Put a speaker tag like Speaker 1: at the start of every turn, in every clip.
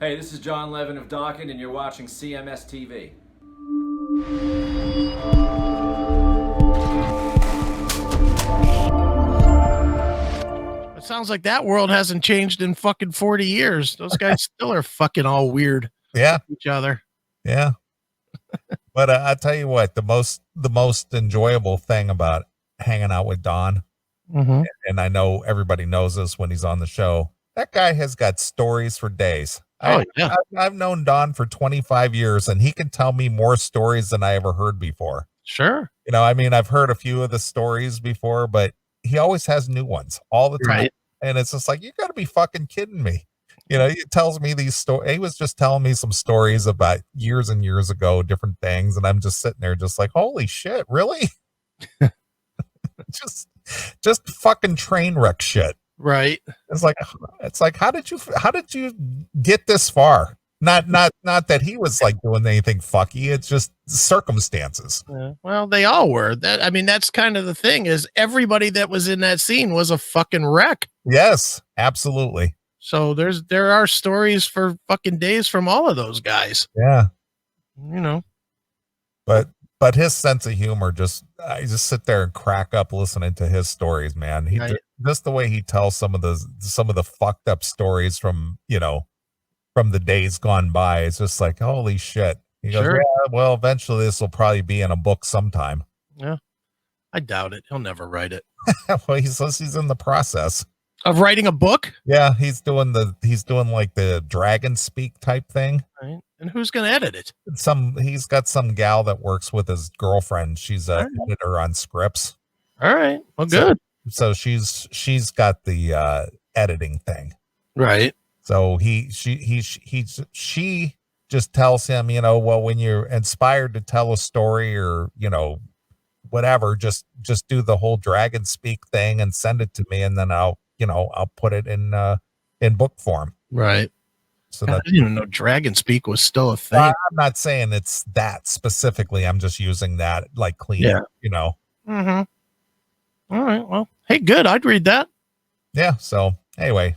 Speaker 1: Hey, this is John Levin of Dawkins, and you're watching CMS TV.
Speaker 2: It sounds like that world hasn't changed in fucking 40 years. Those guys still are fucking all weird
Speaker 3: Yeah,
Speaker 2: with each other.
Speaker 3: yeah. But I tell you what, the most enjoyable thing about hanging out with Don, and I know everybody knows this when he's on the show, that guy has got stories for days.
Speaker 2: Oh, yeah.
Speaker 3: I've known Don for 25 years, and he can tell me more stories than I ever heard before.
Speaker 2: Sure.
Speaker 3: You know, I mean, I've heard a few of the stories before, but he always has new ones all the time.
Speaker 2: Right.
Speaker 3: And it's just like, you got to be fucking kidding me. You know, he tells me these stories. He was just telling me some stories about years and years ago, different things. And I'm just sitting there just like, holy shit, really? just, just fucking train wreck shit.
Speaker 2: Right.
Speaker 3: It's like, how did you get this far? Not that he was like doing anything fucky. It's just circumstances.
Speaker 2: Yeah. Well, they all were. That's kind of the thing is everybody that was in that scene was a fucking wreck.
Speaker 3: Yes, absolutely.
Speaker 2: So there are stories for fucking days from all of those guys.
Speaker 3: Yeah.
Speaker 2: You know.
Speaker 3: But his sense of humor, I just sit there and crack up listening to his stories, man. He
Speaker 2: Right.
Speaker 3: just the way he tells some of the fucked up stories from, from the days gone by. It's just like, holy shit. He goes,
Speaker 2: Sure.
Speaker 3: yeah, well, eventually this will probably be in a book sometime.
Speaker 2: Yeah. I doubt it. He'll never write it.
Speaker 3: Well, he says he's in the process
Speaker 2: Of writing a book?
Speaker 3: Yeah, he's doing like the dragon speak type thing.
Speaker 2: Right. And who's going to edit it?
Speaker 3: He's got some gal that works with his girlfriend. She's a editor on scripts.
Speaker 2: All right. Well, good.
Speaker 3: So she's got the editing thing.
Speaker 2: Right.
Speaker 3: So she just tells him, well, when you're inspired to tell a story or, whatever, just do the whole dragon speak thing and send it to me, and then I'll put it in book form.
Speaker 2: Right.
Speaker 3: So
Speaker 2: I didn't even know dragon speak was still a thing.
Speaker 3: I'm not saying it's that specifically. I'm just using that like clean.
Speaker 2: Yeah.
Speaker 3: Mm-hmm.
Speaker 2: All right. Well, hey, good. I'd read that.
Speaker 3: Yeah. So anyway,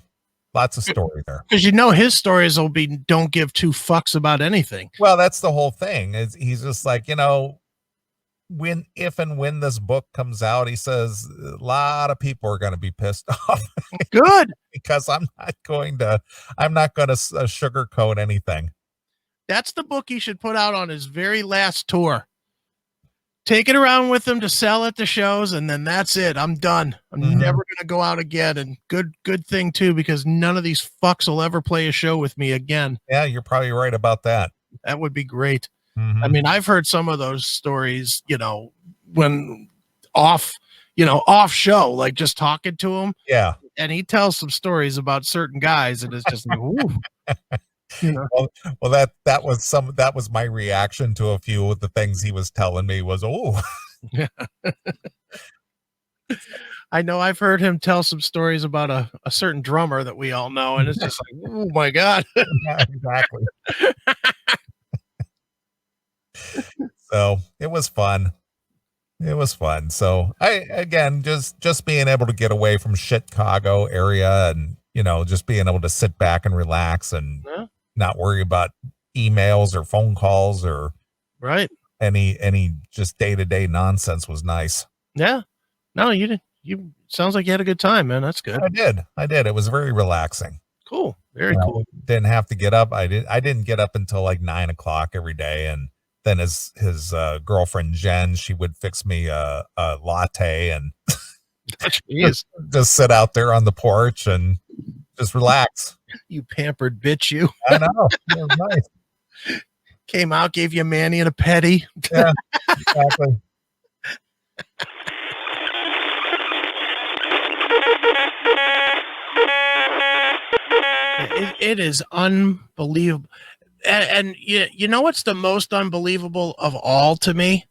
Speaker 3: lots of story there.
Speaker 2: Because his stories will be don't give two fucks about anything.
Speaker 3: Well, that's the whole thing. He's just like, if and when this book comes out, he says a lot of people are going to be pissed off.
Speaker 2: Good.
Speaker 3: Because I'm not going to sugarcoat anything.
Speaker 2: That's the book he should put out on his very last tour. Take it around with him to sell at the shows, and then that's it. I'm done. I'm never going to go out again. And good thing too, because none of these fucks will ever play a show with me again.
Speaker 3: Yeah, you're probably right about that.
Speaker 2: That would be great.
Speaker 3: Mm-hmm.
Speaker 2: I mean, I've heard some of those stories, when off show, like just talking to him.
Speaker 3: Yeah.
Speaker 2: And he tells some stories about certain guys, and it's just like, ooh.
Speaker 3: Well, that was my reaction to a few of the things he was telling me was, oh.
Speaker 2: Yeah. I know I've heard him tell some stories about a certain drummer that we all know, and it's just like, oh my God.
Speaker 3: Yeah, exactly. So it was fun. So again, just being able to get away from Chicago area and, just being able to sit back and relax and not worry about emails or phone calls or
Speaker 2: right.
Speaker 3: Any just day-to-day nonsense was nice.
Speaker 2: Yeah. No, you sounds like you had a good time, man. That's good.
Speaker 3: I did. It was very relaxing.
Speaker 2: Cool. Very cool.
Speaker 3: Didn't have to get up. I didn't get up until like 9:00 every day. And then his girlfriend, Jen, she would fix me a latte and just sit out there on the porch and just relax.
Speaker 2: You pampered bitch, you.
Speaker 3: I know. It was nice.
Speaker 2: Came out, gave you a Manny and a petty.
Speaker 3: Yeah, exactly.
Speaker 2: It is unbelievable. And you know what's the most unbelievable of all to me?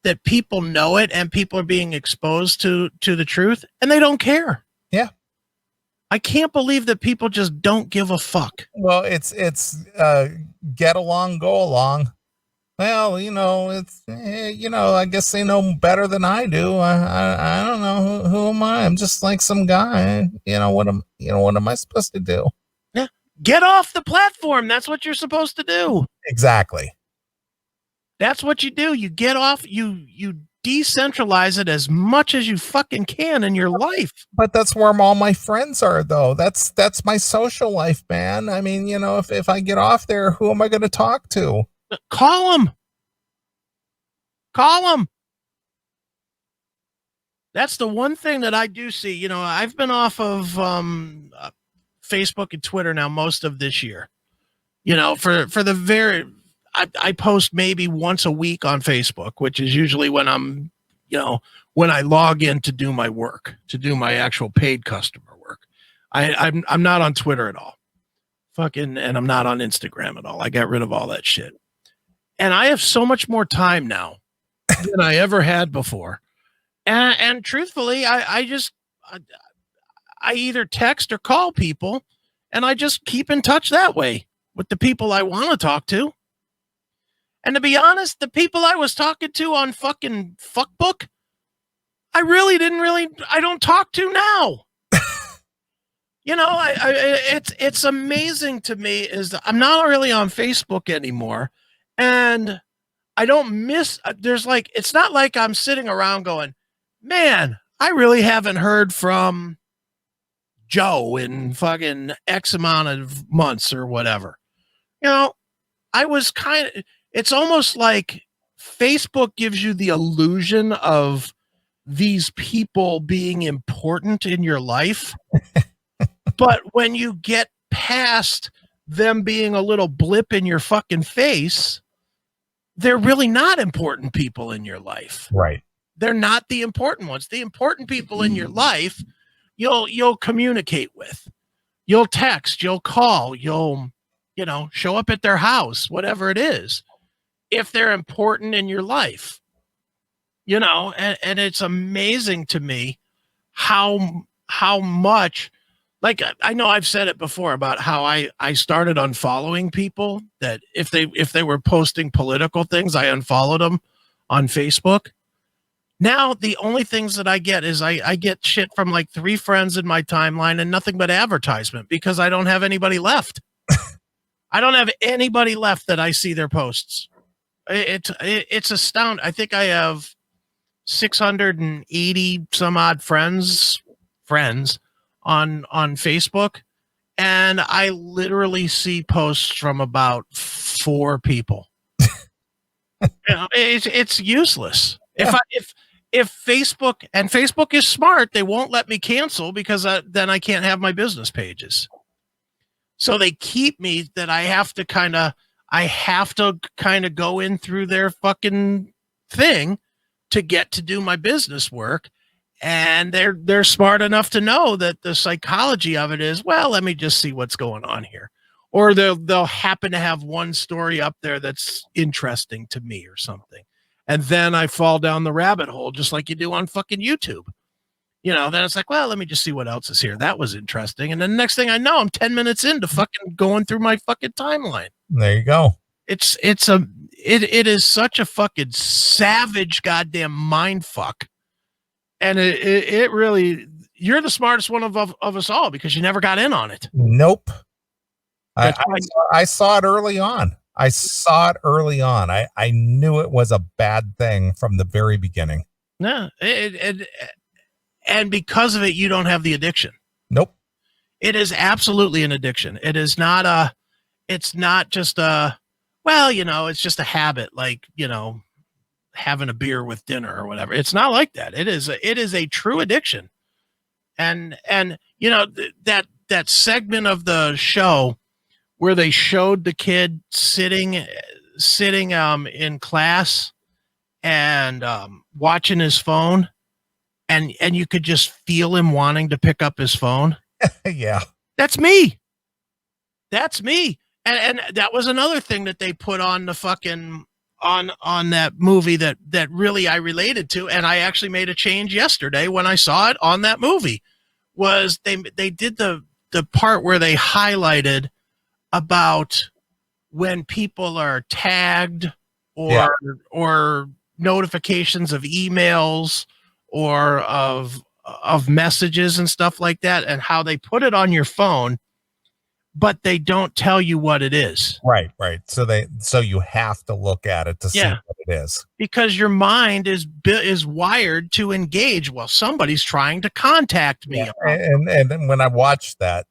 Speaker 2: That people know it and people are being exposed to the truth and they don't care.
Speaker 3: Yeah.
Speaker 2: I can't believe that people just don't give a fuck.
Speaker 3: Well, it's get along, go along. Well, I guess they know better than I do. I don't know who am I? I'm just like some guy. What am I supposed to do?
Speaker 2: Yeah. Get off the platform. That's what you're supposed to do.
Speaker 3: Exactly.
Speaker 2: That's what you do. You get off, you decentralize it as much as you fucking can in your life.
Speaker 3: But that's where all my friends are, though. That's my social life, man. I mean, you know, if I get off there, who am I going to talk to?
Speaker 2: Call them. Call them. That's the one thing that I do see. You know, I've been off of Facebook and Twitter now most of this year. You know, for the very, I post maybe once a week on Facebook, which is usually when I'm, you know, when I log in to do my work, to do my actual paid customer work. I'm not on Twitter at all. And I'm not on Instagram at all. I got rid of all that shit. And I have so much more time now than I ever had before. And truthfully, I either text or call people, and I just keep in touch that way with the people I want to talk to. And to be honest, the people I was talking to on fucking Fuckbook, I don't talk to now. You know, it's amazing to me is that I'm not really on Facebook anymore. And I don't miss, it's not like I'm sitting around going, man, I really haven't heard from Joe in fucking X amount of months or whatever. You know, it's almost like Facebook gives you the illusion of these people being important in your life. But when you get past them being a little blip in your fucking face, they're really not important people in your life.
Speaker 3: Right.
Speaker 2: They're not the important ones. The important people in your life, you'll communicate with. You'll text, you'll call, you'll, you know, show up at their house, whatever it is, if they're important in your life. You know, and it's amazing to me how much, like, I know I've said it before about how I started unfollowing people that if they were posting political things, I unfollowed them on Facebook. Now, the only things that I get is I get shit from like 3 friends in my timeline and nothing but advertisement because I don't have anybody left. I don't have anybody left that I see their posts. It's astounding. I think I have 680 some odd friends on Facebook, and I literally see posts from about 4 people. You know, it's useless. Yeah. If Facebook is smart, they won't let me cancel because then I can't have my business pages. So they keep me that I have to kind of go in through their fucking thing to get to do my business work. And they're smart enough to know that the psychology of it is, well, let me just see what's going on here. Or they'll happen to have one story up there that's interesting to me or something. And then I fall down the rabbit hole, just like you do on fucking YouTube. You know, then it's like, well, let me just see what else is here. That was interesting. And then the next thing I know, I'm 10 minutes into fucking going through my fucking timeline.
Speaker 3: There you go.
Speaker 2: It is such a fucking savage goddamn mind fuck. And it really, you're the smartest one of us all because you never got in on it.
Speaker 3: Nope. I saw it early on. I knew it was a bad thing from the very beginning.
Speaker 2: No, and because of it, you don't have the addiction.
Speaker 3: Nope.
Speaker 2: It is absolutely an addiction. It's not just well, you know, it's just a habit, like, you know, having a beer with dinner or whatever. It's not like that. It is a true addiction. And you know, that segment of the show where they showed the kid sitting in class and watching his phone, and you could just feel him wanting to pick up his phone.
Speaker 3: Yeah.
Speaker 2: That's me. And that was another thing that they put on the fucking on that movie that really I related to, and I actually made a change yesterday when I saw it on that movie. Was they did the part where they highlighted about when people are tagged or notifications of emails or of messages and stuff like that, and how they put it on your phone, but they don't tell you what it is.
Speaker 3: Right. So you have to look at it to see what it is.
Speaker 2: Because your mind is wired to engage. Well, somebody's trying to contact me.
Speaker 3: And when I watched that,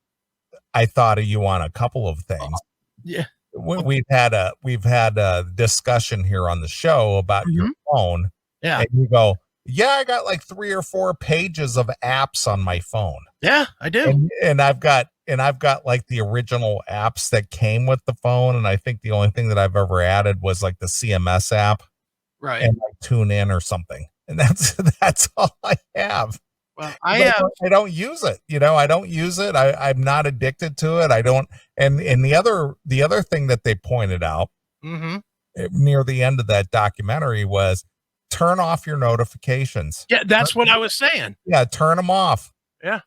Speaker 3: I thought of you on a couple of things.
Speaker 2: Yeah.
Speaker 3: We've had a discussion here on the show about your phone.
Speaker 2: Yeah.
Speaker 3: And you go, yeah, I got like 3 or 4 pages of apps on my phone.
Speaker 2: Yeah, I do.
Speaker 3: And I've got like the original apps that came with the phone. And I think the only thing that I've ever added was like the CMS app.
Speaker 2: Right.
Speaker 3: And like tune in or something. And that's all I have.
Speaker 2: Well,
Speaker 3: I don't use it. I don't use it. I'm not addicted to it. I don't. And the other thing that they pointed out near the end of that documentary was turn off your notifications.
Speaker 2: Yeah, that's what I was saying.
Speaker 3: Yeah, turn them off.
Speaker 2: Yeah.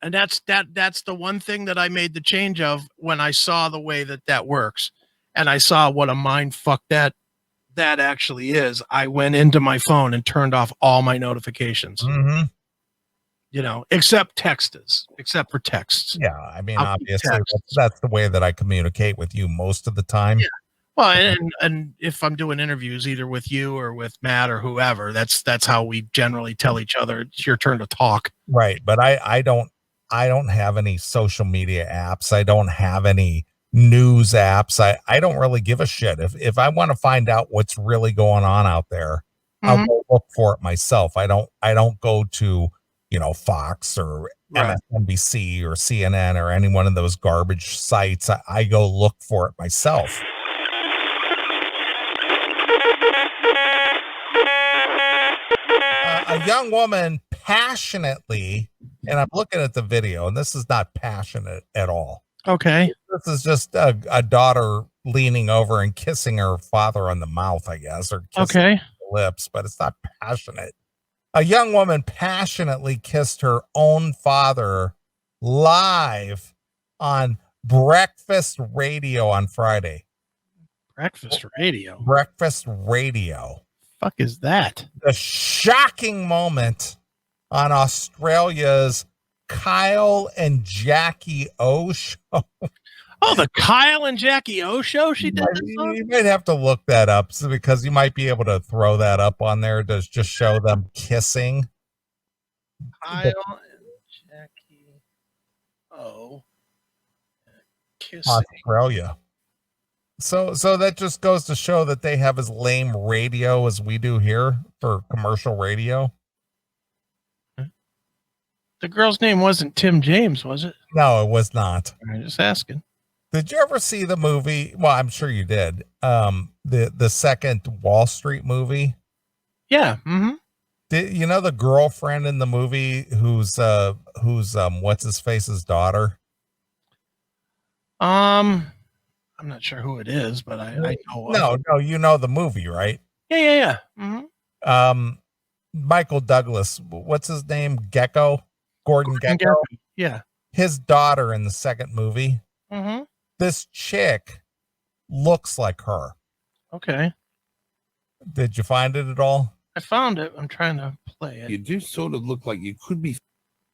Speaker 2: And that's the one thing that I made the change of when I saw the way that works. And I saw what a mind fuck that actually is. I went into my phone and turned off all my notifications. Except for texts.
Speaker 3: Yeah, I mean, obviously that's the way that I communicate with you most of the time.
Speaker 2: Yeah. Well, and if I'm doing interviews either with you or with Matt or whoever, that's how we generally tell each other it's your turn to talk.
Speaker 3: Right, but I don't have any social media apps. I don't have any news apps. I don't really give a shit. If I want to find out what's really going on out there, I'll go look for it myself. I don't go to Fox or MSNBC or CNN or any one of those garbage sites. I go look for it myself. A young woman passionately, and I'm looking at the video, and this is not passionate at all.
Speaker 2: Okay.
Speaker 3: This is just a daughter leaning over and kissing her father on the mouth, I guess, or kissing the lips, but it's not passionate. A young woman passionately kissed her own father live on breakfast radio on Friday.
Speaker 2: Breakfast radio?
Speaker 3: Breakfast radio.
Speaker 2: Fuck is that?
Speaker 3: The shocking moment on Australia's Kyle and Jackie O show.
Speaker 2: Oh, the Kyle and Jackie O show she did this on?
Speaker 3: You might have to look that up because you might be able to throw that up on there to just show them kissing.
Speaker 2: Kyle and Jackie O kissing.
Speaker 3: Australia. So that just goes to show that they have as lame radio as we do here for commercial radio.
Speaker 2: The girl's name wasn't Tim James, was it?
Speaker 3: No, it was not.
Speaker 2: I'm just asking.
Speaker 3: Did you ever see the movie? Well, I'm sure you did. The second Wall Street movie.
Speaker 2: Yeah.
Speaker 3: Did you know the girlfriend in the movie who's what's his face's daughter?
Speaker 2: I'm not sure who it is, but I know.
Speaker 3: No, you know the movie, right?
Speaker 2: Yeah.
Speaker 3: Michael Douglas, what's his name? Gordon Gekko.
Speaker 2: Yeah.
Speaker 3: His daughter in the second movie. This chick looks like her.
Speaker 2: Okay.
Speaker 3: Did you find it at all?
Speaker 2: I found it. I'm trying to play it.
Speaker 4: You do sort of look like you could be.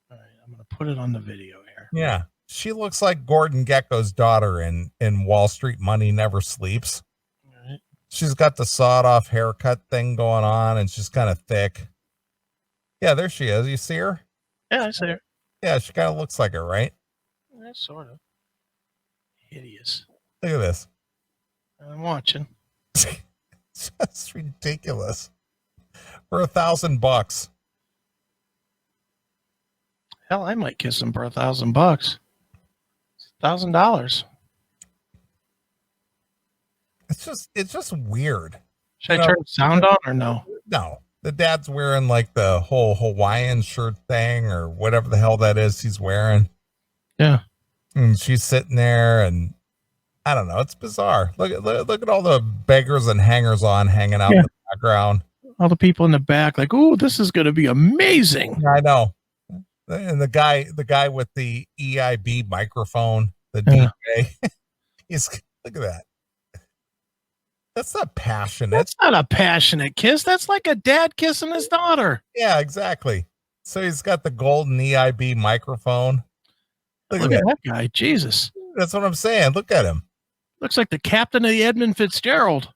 Speaker 2: All right, I'm going to put it on the video here.
Speaker 3: Yeah. She looks like Gordon Gekko's daughter in Wall Street Money Never Sleeps.
Speaker 2: All right.
Speaker 3: She's got the sawed-off haircut thing going on, and she's kind of thick. Yeah, there she is. You see her?
Speaker 2: Yeah, I see her.
Speaker 3: Yeah, she kind of looks like her, right?
Speaker 2: Yeah, sort of. Hideous.
Speaker 3: Look at this.
Speaker 2: I'm watching.
Speaker 3: It's just ridiculous. For $1,000.
Speaker 2: Hell, I might kiss him for $1,000. $1,000.
Speaker 3: It's just weird.
Speaker 2: Should I turn the sound on or no?
Speaker 3: No. The dad's wearing like the whole Hawaiian shirt thing or whatever the hell that is he's wearing.
Speaker 2: Yeah.
Speaker 3: And she's sitting there and I don't know. It's bizarre. Look at all the beggars and hangers on hanging out in the background.
Speaker 2: All the people in the back like, oh, this is going to be amazing.
Speaker 3: I know. And the guy with the EIB microphone, the DJ, look at that. That's not passionate.
Speaker 2: That's not a passionate kiss. That's like a dad kissing his daughter.
Speaker 3: Yeah, exactly. So he's got the golden EIB microphone.
Speaker 2: Look at that guy. Jesus.
Speaker 3: That's what I'm saying. Look at him.
Speaker 2: Looks like the captain of the Edmund Fitzgerald.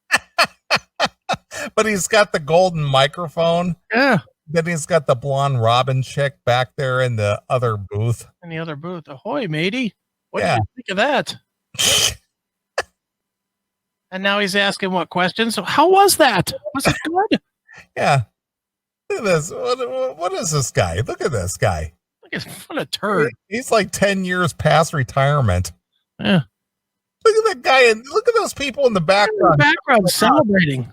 Speaker 3: But he's got the golden microphone.
Speaker 2: Yeah.
Speaker 3: Then he's got the blonde Robin chick back there in the other booth.
Speaker 2: In the other booth. Ahoy, matey. What do
Speaker 3: Yeah.
Speaker 2: you think of that? And now he's asking what questions. So how was that? Was it good?
Speaker 3: Yeah. Look at this. What is this guy? Look at this guy.
Speaker 2: Look at what a turd.
Speaker 3: He's like 10 years past retirement.
Speaker 2: Yeah.
Speaker 3: Look at that guy, and look at those people in the
Speaker 2: In
Speaker 3: background.
Speaker 2: the background celebrating.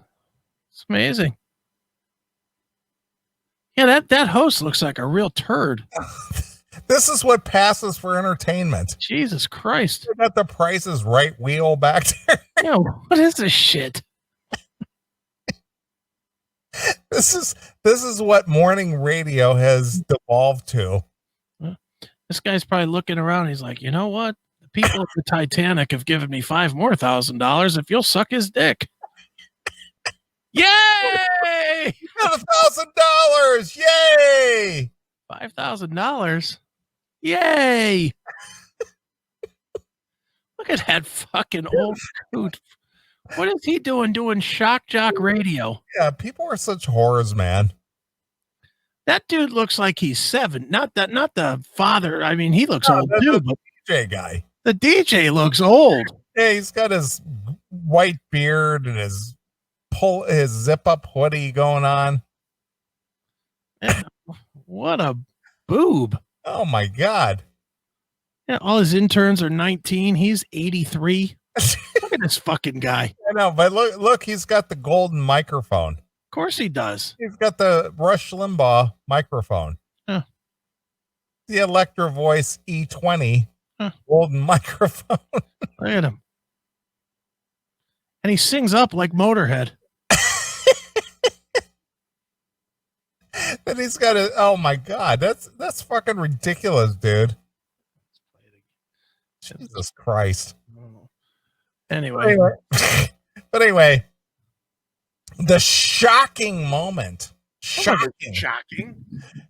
Speaker 2: It's amazing. Yeah, that host looks like a real turd.
Speaker 3: This is what passes for entertainment.
Speaker 2: Jesus Christ.
Speaker 3: Look at the Price is Right wheel back there.
Speaker 2: Yeah, what is this shit?
Speaker 3: This is what morning radio has devolved to.
Speaker 2: This guy's probably looking around. He's like, you know what? The people of the Titanic have given me $5,000 if you'll suck his dick. Yay!
Speaker 3: $1,000! Yay!
Speaker 2: $5,000. Yay! Look at that fucking old coot. What is he doing shock jock radio?
Speaker 3: Yeah, people are such whores, man.
Speaker 2: That dude looks like he's 7. Not the father. I mean, he looks
Speaker 3: No,
Speaker 2: old
Speaker 3: that's
Speaker 2: too,
Speaker 3: the
Speaker 2: but
Speaker 3: DJ guy.
Speaker 2: the DJ looks old.
Speaker 3: Yeah, he's got his white beard and his zip up hoodie going on.
Speaker 2: Yeah, what a boob.
Speaker 3: Oh my God.
Speaker 2: Yeah, all his interns are 19. He's 83. Look at this fucking guy.
Speaker 3: I know, but look, he's got the golden microphone.
Speaker 2: Of course he does.
Speaker 3: He's got the Rush Limbaugh microphone.
Speaker 2: Huh.
Speaker 3: The Electro Voice E20 golden microphone.
Speaker 2: Look at him. And he sings up like Motorhead.
Speaker 3: And he's got a, oh my God, that's fucking ridiculous, dude. Jesus Christ.
Speaker 2: Anyway.
Speaker 3: But anyway, the shocking moment,
Speaker 2: Shocking.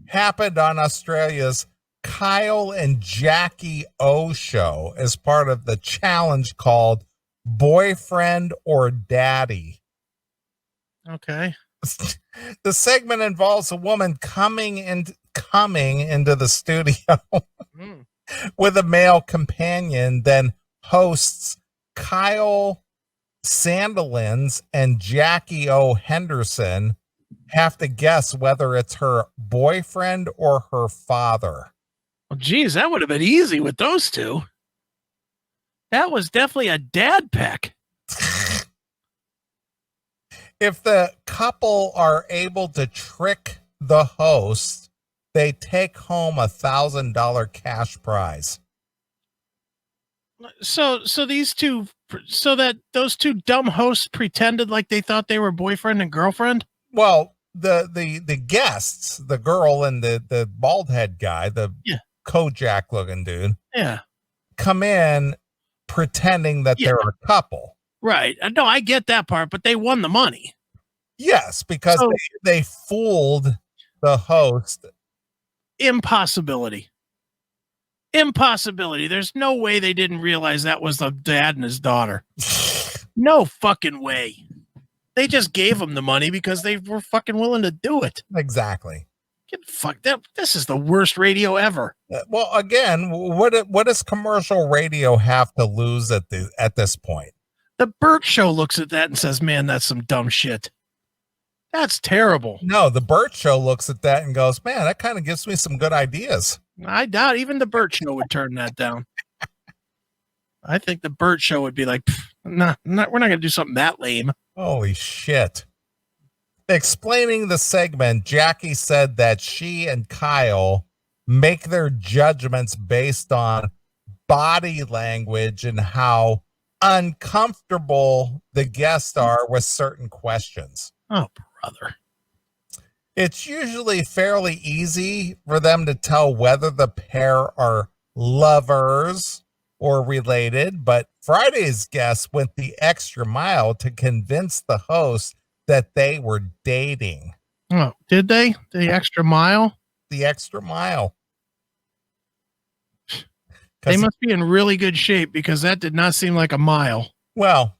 Speaker 3: happened on Australia's Kyle and Jackie O show as part of the challenge called Boyfriend or Daddy.
Speaker 2: Okay.
Speaker 3: The segment involves a woman coming into the studio
Speaker 2: Mm.
Speaker 3: with a male companion, then hosts Kyle Sandilands and Jackie O Henderson have to guess whether it's her boyfriend or her father.
Speaker 2: Well, geez, that would have been easy with those two. That was definitely a dad peck.
Speaker 3: If the couple are able to trick the host, they take home $1,000 cash prize.
Speaker 2: So these two, so that those two dumb hosts pretended like they thought they were boyfriend and girlfriend.
Speaker 3: Well, the guests, the girl and the bald head guy, the Kojak looking dude,
Speaker 2: Yeah.
Speaker 3: come in pretending that they're a couple.
Speaker 2: Right. No, I get that part, but they won the money.
Speaker 3: Yes, because they fooled the host.
Speaker 2: Impossibility. There's no way they didn't realize that was the dad and his daughter. No fucking way. They just gave them the money because they were fucking willing to do it.
Speaker 3: Exactly.
Speaker 2: Get fucked up. This is the worst radio ever.
Speaker 3: Well, again, what does commercial radio have to lose at this point?
Speaker 2: The Burt Show looks at that and says, "Man, that's some dumb shit. That's terrible."
Speaker 3: No, the Burt Show looks at that and goes, "Man, that kind of gives me some good ideas."
Speaker 2: I doubt even the Burt Show would turn that down. I think the Burt Show would be like, nah, we're not going to do something that lame.
Speaker 3: Holy shit. Explaining the segment, Jackie said that she and Kyle make their judgments based on body language and how uncomfortable the guests are with certain questions.
Speaker 2: Oh, brother.
Speaker 3: It's usually fairly easy for them to tell whether the pair are lovers or related, but Friday's guests went the extra mile to convince the host that they were dating.
Speaker 2: Oh, did they? The extra mile?
Speaker 3: The extra mile.
Speaker 2: They must be in really good shape because that did not seem like a mile.
Speaker 3: Well,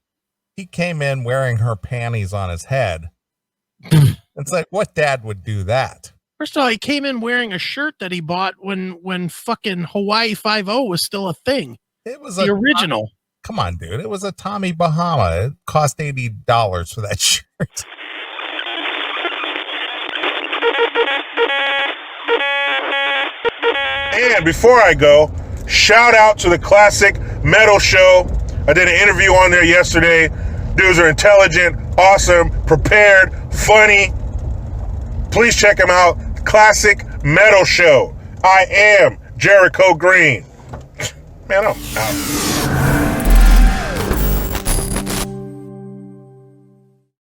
Speaker 3: he came in wearing her panties on his head. It's like, what dad would do that?
Speaker 2: First of all, he came in wearing a shirt that he bought when fucking Hawaii 5-0 was still a thing.
Speaker 3: It was
Speaker 2: the original.
Speaker 3: Come on, dude. It was a Tommy Bahama. It cost $80 for that shirt.
Speaker 5: And before I go, shout out to the Classic Metal Show. I did an interview on there yesterday. Dudes are intelligent, awesome, prepared, funny. Please check them out. Classic Metal Show. I am Jericho Green. Man, I'm out.